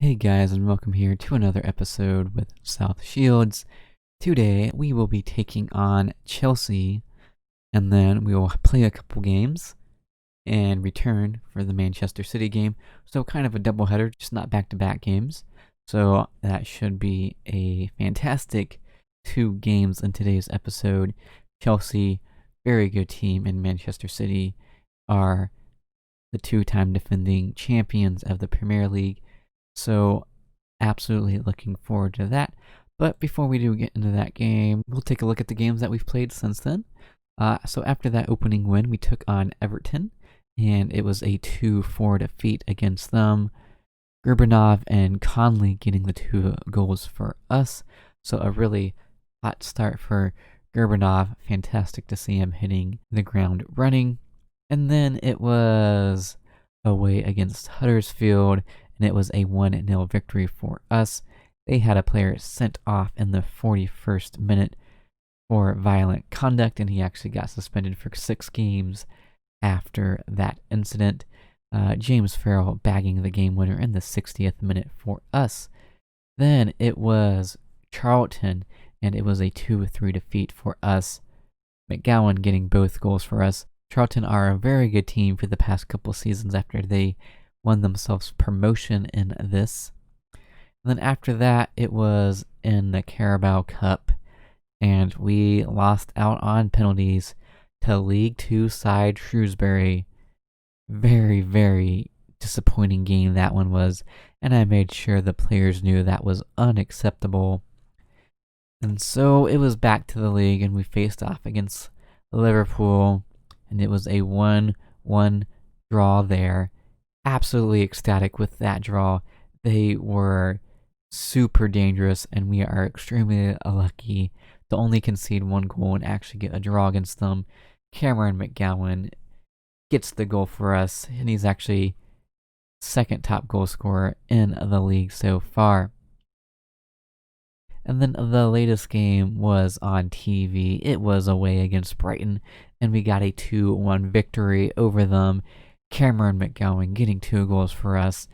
Hey guys, and welcome here to another episode with South Shields. Today we will be taking on Chelsea, and then we will play a couple games and return for the Manchester City game. So kind of a doubleheader, just not back-to-back games. So that should be a fantastic two games in today's episode. Chelsea, very good team, and Manchester City are the two-time defending champions of the Premier League. So absolutely looking forward to that. But before we do get into that game, we'll take a look at the games that we've played since then. So after that opening win, we took on Everton, and it was a 2-4 defeat against them. Gurbanov and Conley getting the 2 goals for us. So a really hot start for Gurbanov. Fantastic to see him hitting the ground running. And then it was away against Huddersfield, and it was a 1-0 victory for us. They had a player sent off in the 41st minute for violent conduct, and he actually got suspended for 6 games after that incident. James Farrell bagging the game winner in the 60th minute for us. Then it was Charlton, and it was a 2-3 defeat for us. McGowan getting both goals for us. Charlton are a very good team for the past couple seasons after they won themselves promotion in this. And then after that, it was in the Carabao Cup, and we lost out on penalties to League 2 side Shrewsbury. Very, very disappointing game that one was, and I made sure the players knew that was unacceptable. And so it was back to the league, and we faced off against Liverpool, and it was a 1-1 draw there. Absolutely ecstatic with that draw. They were super dangerous, and we are extremely lucky to only concede 1 goal and actually get a draw against them. Cameron McGowan gets the goal for us, and he's actually second top goal scorer in the league so far. And then the latest game was on TV. It was away against Brighton, and we got a 2-1 victory over them. Cameron McGowan getting 2 goals for us.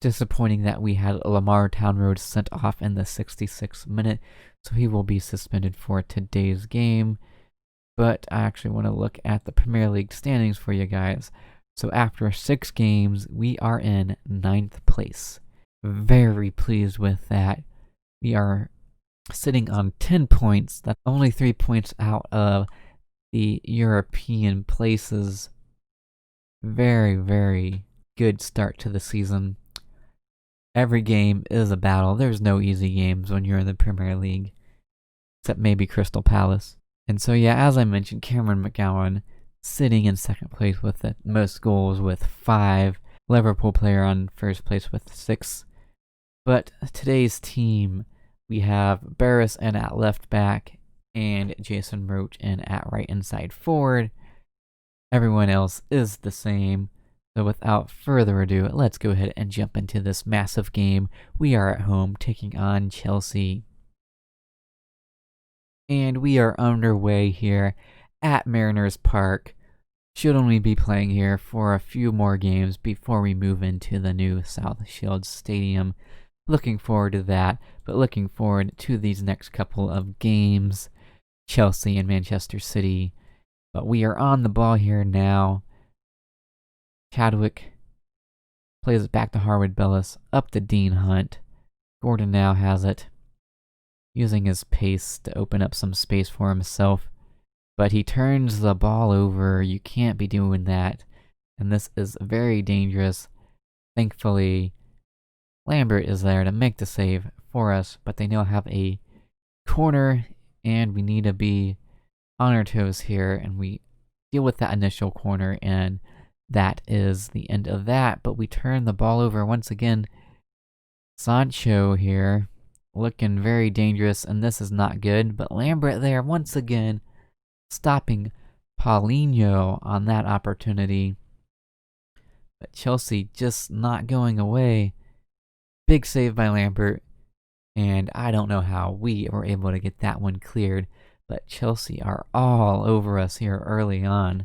Disappointing that we had Lamar Townroad sent off in the 66th minute, so he will be suspended for today's game. But I actually want to look at the Premier League standings for you guys. So after 6 games, we are in 9th place. Very pleased with that. We are sitting on 10 points. That's only 3 points out of the European places. Very, very good start to the season. Every game is a battle. There's no easy games when you're in the Premier League, except maybe Crystal Palace. And so, yeah, as I mentioned, Cameron McGowan sitting in second place with the most goals with 5. Liverpool player on first place with 6. But today's team, we have Barris in at left back and Jason Roach in at right inside forward. Everyone else is the same. So without further ado, let's go ahead and jump into this massive game. We are at home taking on Chelsea. And we are underway here at Mariners Park. Should only be playing here for a few more games before we move into the new South Shields Stadium. Looking forward to that, but looking forward to these next couple of games, Chelsea and Manchester City. But we are on the ball here now. Chadwick plays it back to Harwood Bellis, up to Dean Hunt. Gordon now has it, using his pace to open up some space for himself. But he turns the ball over. You can't be doing that. And this is very dangerous. Thankfully, Lambert is there to make the save for us, but they now have a corner, and we need to be on our toes here, and we deal with that initial corner, and that is the end of that. But we turn the ball over once again. Sancho here, looking very dangerous, and this is not good, but Lambert there once again, stopping Paulinho on that opportunity. But Chelsea just not going away. Big save by Lambert, and I don't know how we were able to get that one cleared, but Chelsea are all over us here early on.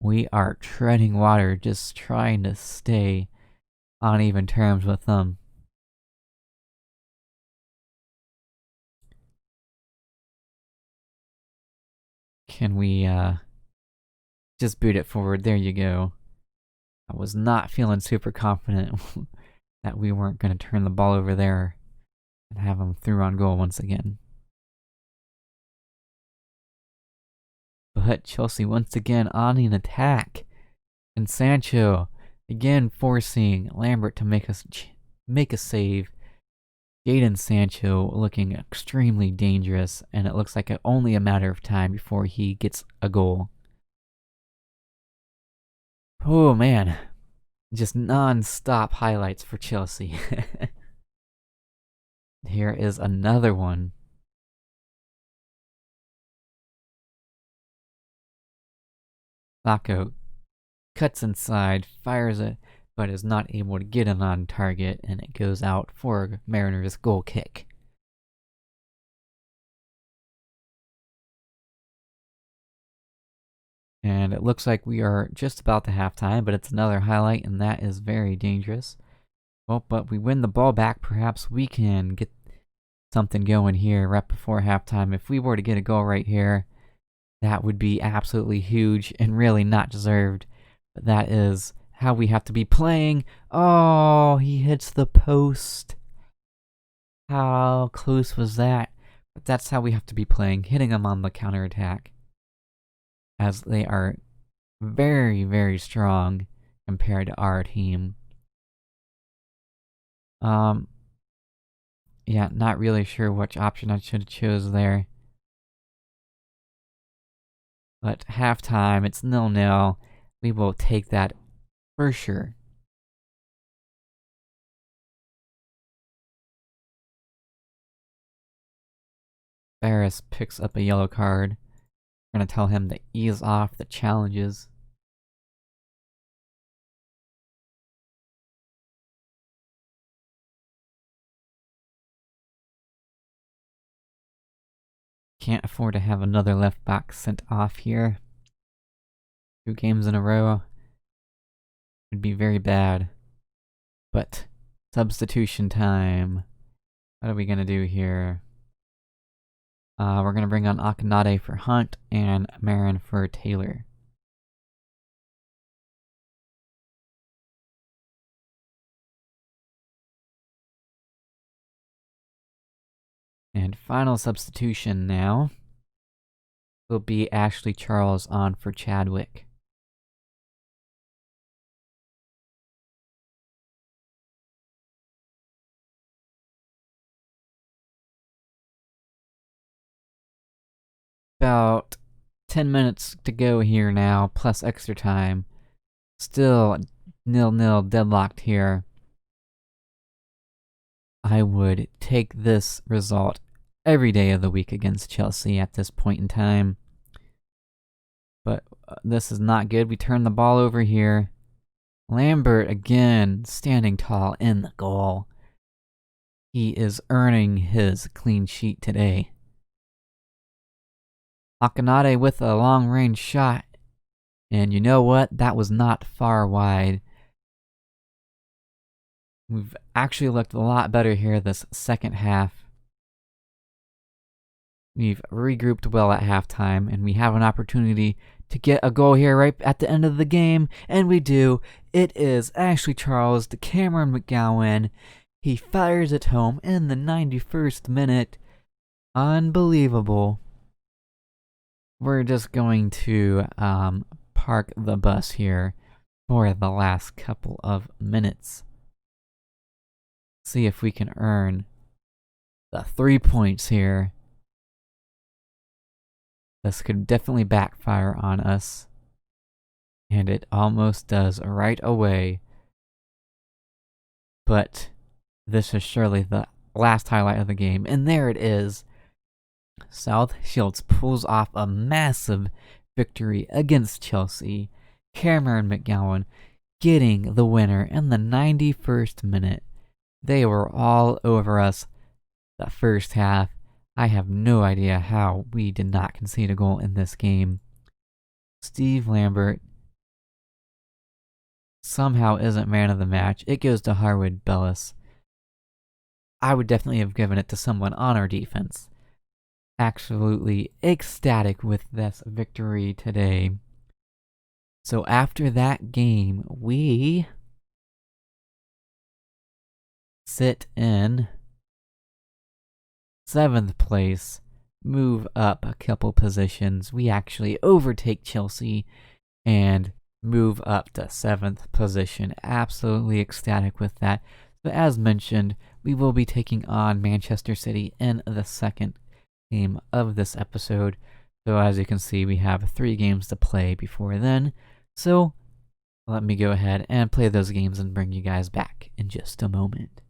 We are treading water, just trying to stay on even terms with them. Can we just boot it forward? There you go. I was not feeling super confident that we weren't going to turn the ball over there and have them through on goal once again. But Chelsea once again on an attack. And Sancho again forcing Lambert to make a save. Jadon Sancho looking extremely dangerous, and it looks like only a matter of time before he gets a goal. Oh man, just non-stop highlights for Chelsea. Here is another one. Sacco cuts inside, fires it, but is not able to get it on target, and it goes out for Mariners' goal kick. And it looks like we are just about to halftime, but it's another highlight, and that is very dangerous. Well, but we win the ball back. Perhaps we can get something going here right before halftime. If we were to get a goal right here, that would be absolutely huge and really not deserved. But that is how we have to be playing. Oh, he hits the post. How close was that? But that's how we have to be playing, hitting them on the counterattack, as they are very, very strong compared to our team. Yeah, not really sure which option I should have chose there. But halftime, it's 0-0. We will take that for sure. Barris picks up a yellow card. We're going to tell him to ease off the challenges. Can't afford to have another left back sent off here. 2 games in a row would be very bad. But substitution time. What are we going to do here? We're going to bring on Akanade for Hunt and Marin for Taylor. And final substitution now will be Ashley Charles on for Chadwick. About 10 minutes to go here now, plus extra time. Still 0-0 deadlocked here. I would take this result every day of the week against Chelsea at this point in time. But this is not good. We turn the ball over here. Lambert again standing tall in the goal. He is earning his clean sheet today. Akanade with a long-range shot. And you know what? That was not far wide. We've actually looked a lot better here this second half. We've regrouped well at halftime, and we have an opportunity to get a goal here right at the end of the game, and we do. It is Ashley Charles to Cameron McGowan. He fires it home in the 91st minute. Unbelievable. We're just going to park the bus here for the last couple of minutes. See if we can earn the 3 points here. This could definitely backfire on us. And it almost does right away. But this is surely the last highlight of the game. And there it is. South Shields pulls off a massive victory against Chelsea. Cameron McGowan getting the winner in the 91st minute. They were all over us the first half. I have no idea how we did not concede a goal in this game. Steve Lambert somehow isn't man of the match. It goes to Harwood Bellis. I would definitely have given it to someone on our defense. absolutely ecstatic with this victory today. So after that game, we sit in 7th place, move up a couple positions. We actually overtake Chelsea and move up to 7th position. Absolutely ecstatic with that. So as mentioned, we will be taking on Manchester City in the second game of this episode. So as you can see, we have 3 games to play before then. So let me go ahead and play those games and bring you guys back in just a moment.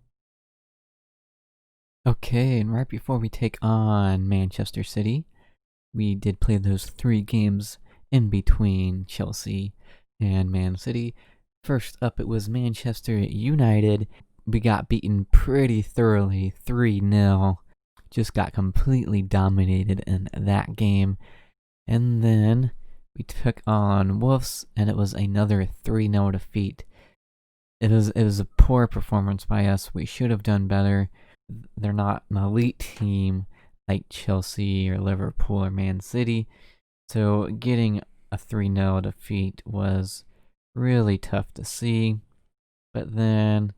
Okay, and right before we take on Manchester City, we did play those 3 games in between Chelsea and Man City. First up, it was Manchester United. We got beaten pretty thoroughly, 3-0. Just got completely dominated in that game. And then we took on Wolves, and it was another 3-0 defeat. It was a poor performance by us. We should have done better. They're not an elite team like Chelsea or Liverpool or Man City. So getting a 3-0 defeat was really tough to see. But then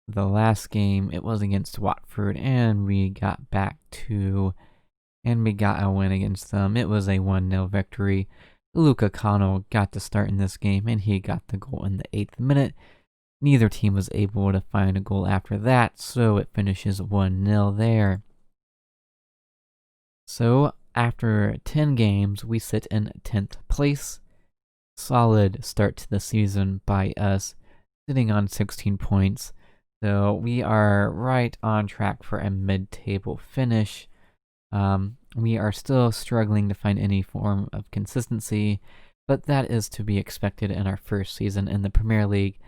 the last game, it was against Watford, and we got a win against them. It was a 1-0 victory. Luka Connell got to start in this game, and he got the goal in the 8th minute. Neither team was able to find a goal after that, so it finishes 1-0 there. So, after 10 games, we sit in 10th place. Solid start to the season by us, sitting on 16 points. So, we are right on track for a mid-table finish. We are still struggling to find any form of consistency, but that is to be expected in our first season in the Premier League.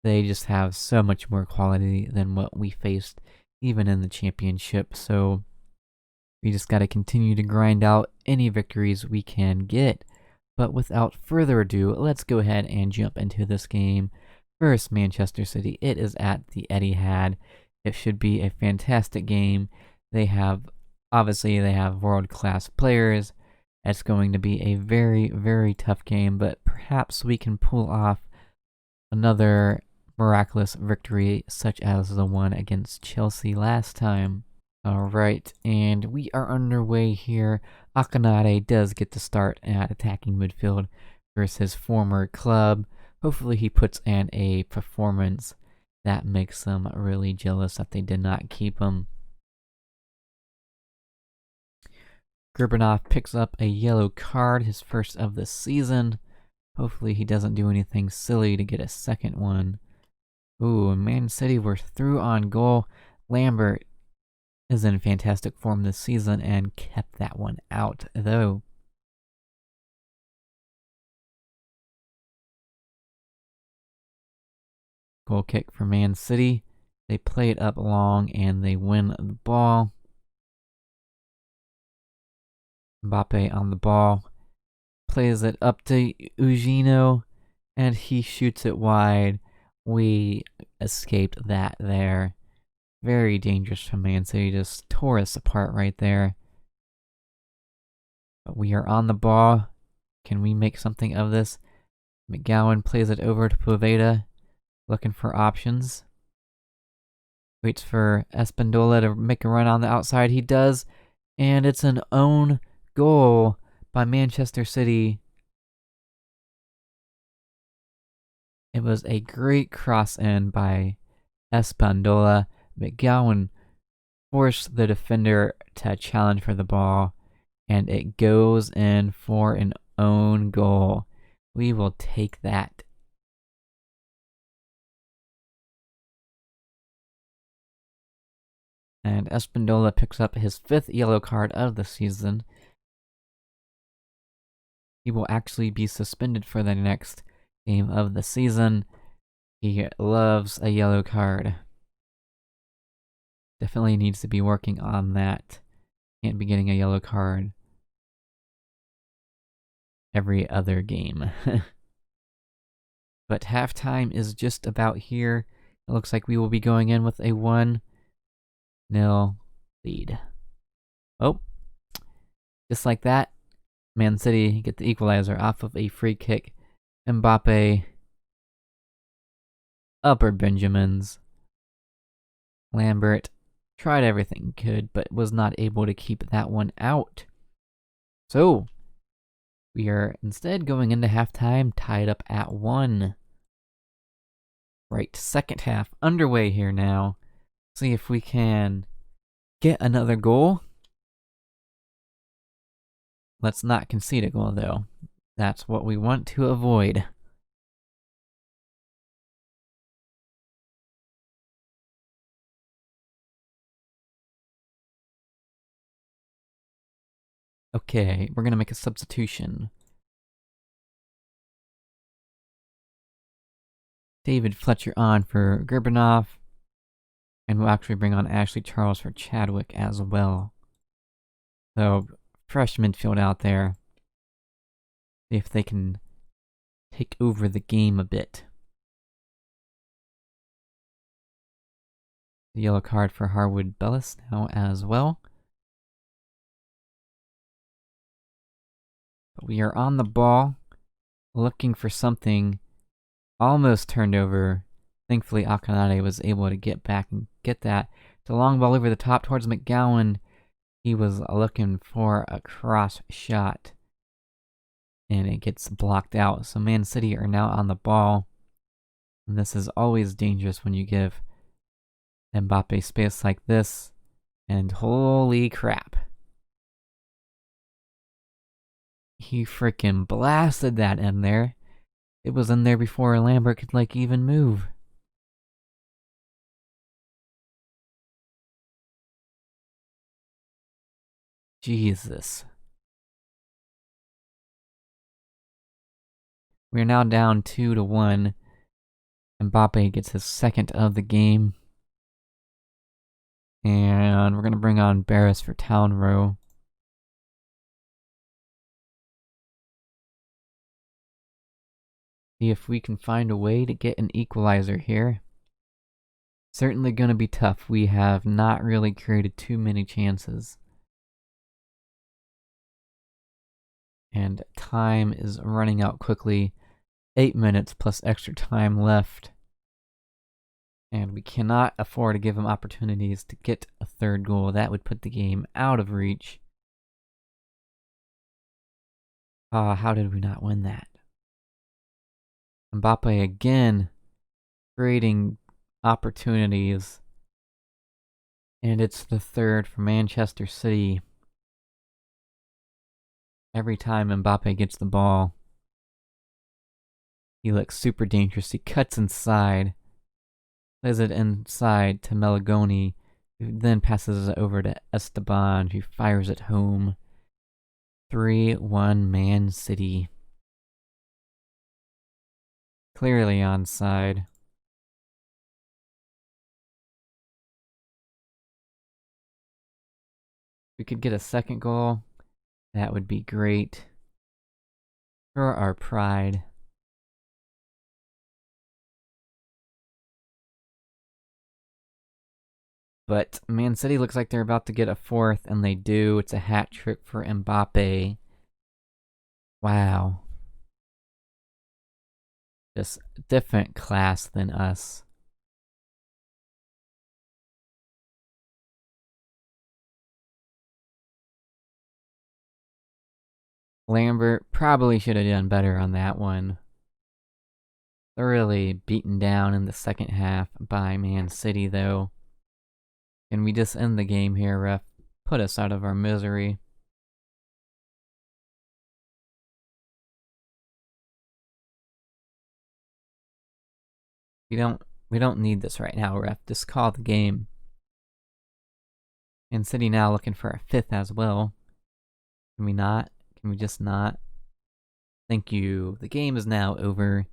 They just have so much more quality than what we faced even in the championship, so we just got to continue to grind out any victories we can get. But without further ado, let's go ahead and jump into this game. First, Manchester City. It is at the Etihad. It should be a fantastic game. They have world-class players. It's going to be a very, very tough game, but perhaps we can pull off another miraculous victory such as the one against Chelsea last time. Alright, and we are underway here. Akanade does get to start at attacking midfield versus his former club. Hopefully he puts in a performance that makes them really jealous that they did not keep him. Gribanoff picks up a yellow card, his first of the season. Hopefully he doesn't do anything silly to get a second one. Ooh, Man City were through on goal. Lambert is in fantastic form this season and kept that one out, though. Goal kick for Man City. They play it up long and they win the ball. Mbappe on the ball. Plays it up to Eugenio and he shoots it wide. We escaped that there. Very dangerous from Man City. Just tore us apart right there. But we are on the ball. Can we make something of this? McGowan plays it over to Poveda. Looking for options. Waits for Espindola to make a run on the outside. He does. And it's an own goal by Manchester City. It was a great cross in by Espindola. McGowan forced the defender to challenge for the ball, and it goes in for an own goal. We will take that. And Espindola picks up his 5th yellow card of the season. He will actually be suspended for the next game of the season. He loves a yellow card. Definitely needs to be working on that. Can't be getting a yellow card every other game. But halftime is just about here. It looks like we will be going in with a 1-0 lead. Oh, Just like that, Man City get the equalizer off of a free kick. Mbappe, upper Benjamins. Lambert tried everything he could, but was not able to keep that one out. So, we are instead going into halftime tied up at 1. Right, second half underway here now. See if we can get another goal. Let's not concede a goal, though. That's what we want to avoid. Okay, we're going to make a substitution. David Fletcher on for Gerbanov. And we'll actually bring on Ashley Charles for Chadwick as well. So, fresh midfield out there. See if they can take over the game a bit. The yellow card for Harwood Bellis now as well. But we are on the ball, looking for something. Almost turned over. Thankfully, Akanade was able to get back and get that. It's a long ball over the top towards McGowan. He was looking for a cross shot. And it gets blocked out. So Man City are now on the ball. And this is always dangerous when you give Mbappe space like this. And holy crap. He freaking blasted that in there. It was in there before Lambert could even move. Jesus. We're now down 2-1. Mbappe gets his second of the game. And we're going to bring on Barris for Town Row. See if we can find a way to get an equalizer here. Certainly going to be tough. We have not really created too many chances. And time is running out quickly. 8 minutes plus extra time left. And we cannot afford to give him opportunities to get a third goal. That would put the game out of reach. How did we not win that? Mbappe again creating opportunities. And it's the third for Manchester City. Every time Mbappe gets the ball, he looks super dangerous. He cuts inside, plays it inside to Melagoni, who then passes it over to Esteban, who fires it home. 3-1 Man City. Clearly onside. We could get a second goal. That would be great for our pride. But Man City looks like they're about to get a fourth, and they do. It's a hat trick for Mbappe. Wow. Just different class than us. Lambert probably should have done better on that one. Thoroughly beaten down in the second half by Man City, though. Can we just end the game here, ref? Put us out of our misery. We don't need this right now, ref. Just call the game. Man City now looking for a fifth as well. Can we not? Can we just not? Thank you. The game is now over.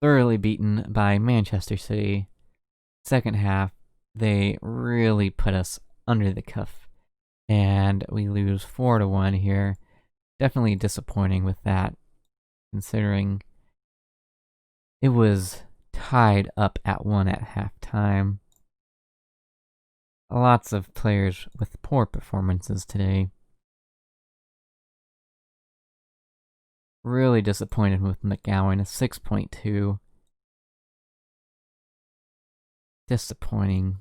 Thoroughly beaten by Manchester City. Second half, they really put us under the cuff. And we lose 4-1 here. Definitely disappointing with that, considering it was tied up at 1 at halftime. Lots of players with poor performances today. Really disappointed with McGowan, a 6.2. Disappointing.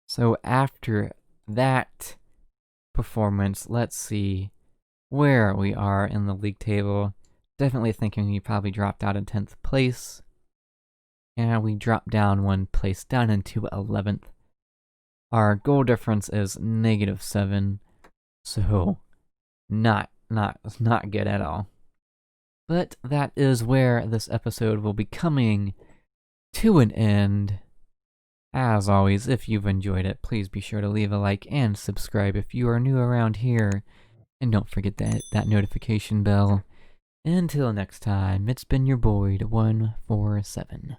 So after that performance, let's see where we are in the league table. Definitely thinking we probably dropped out in 10th place. And we dropped down 1 place, down into 11th. Our goal difference is -7, so not good at all. But that is where this episode will be coming to an end. As always, if you've enjoyed it, please be sure to leave a like and subscribe if you are new around here. And don't forget to hit that notification bell. Until next time, it's been your boy, 147.